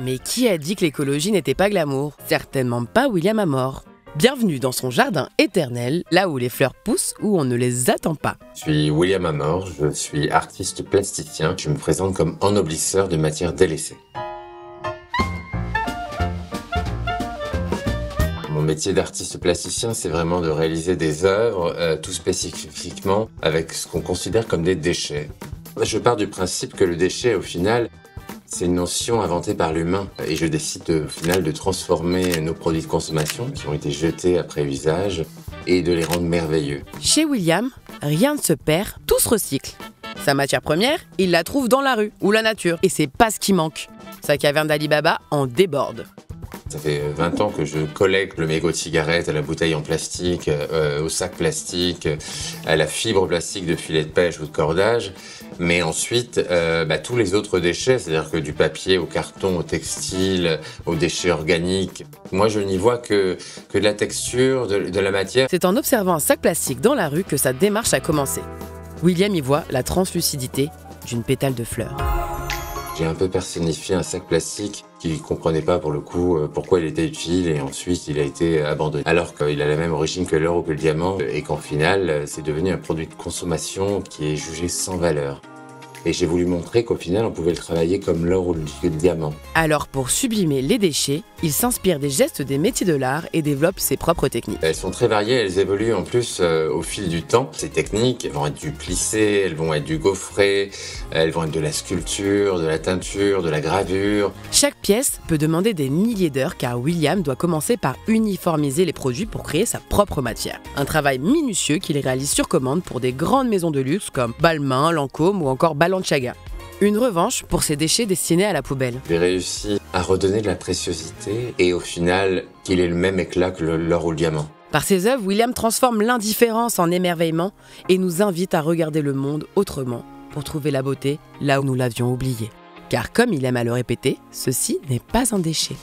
Mais qui a dit que l'écologie n'était pas glamour? Certainement pas William Amor. Bienvenue dans son jardin éternel, là où les fleurs poussent, où on ne les attend pas. Je suis William Amor, je suis artiste plasticien. Je me présente comme ennoblisseur de matières délaissées. Mon métier d'artiste plasticien, c'est vraiment de réaliser des œuvres, tout spécifiquement avec ce qu'on considère comme des déchets. Je pars du principe que le déchet, au final, c'est une notion inventée par l'humain. Et je décide au final de transformer nos produits de consommation qui ont été jetés après usage et de les rendre merveilleux. Chez William, rien ne se perd, tout se recycle. Sa matière première, il la trouve dans la rue ou la nature. Et c'est pas ce qui manque. Sa caverne d'Ali Baba en déborde. Ça fait 20 ans que je collecte le mégot de cigarette, à la bouteille en plastique, au sac plastique, à la fibre plastique de filet de pêche ou de cordage. Mais ensuite, tous les autres déchets, c'est-à-dire que du papier au carton, au textile, aux déchets organiques. Moi, je n'y vois que de la texture, de la matière. C'est en observant un sac plastique dans la rue que sa démarche a commencé. William y voit la translucidité d'une pétale de fleurs. J'ai un peu personnifié un sac plastique qui ne comprenait pas pour le coup pourquoi il était utile et ensuite il a été abandonné. Alors qu'il a la même origine que l'or ou que le diamant et qu'en final c'est devenu un produit de consommation qui est jugé sans valeur. Et j'ai voulu montrer qu'au final on pouvait le travailler comme l'or ou le diamant. Alors pour sublimer les déchets, il s'inspire des gestes des métiers de l'art et développe ses propres techniques. Elles sont très variées, elles évoluent en plus au fil du temps. Ces techniques elles vont être du plissé, elles vont être du gaufré, elles vont être de la sculpture, de la teinture, de la gravure. Chaque pièce peut demander des milliers d'heures car William doit commencer par uniformiser les produits pour créer sa propre matière. Un travail minutieux qu'il réalise sur commande pour des grandes maisons de luxe comme Balmain, Lancôme ou encore Balenciaga. Une revanche pour ces déchets destinés à la poubelle. J'ai réussi à redonner de la préciosité et au final qu'il ait le même éclat que l'or ou le diamant. Par ses œuvres, William transforme l'indifférence en émerveillement et nous invite à regarder le monde autrement pour trouver la beauté là où nous l'avions oublié. Car comme il aime à le répéter, ceci n'est pas un déchet.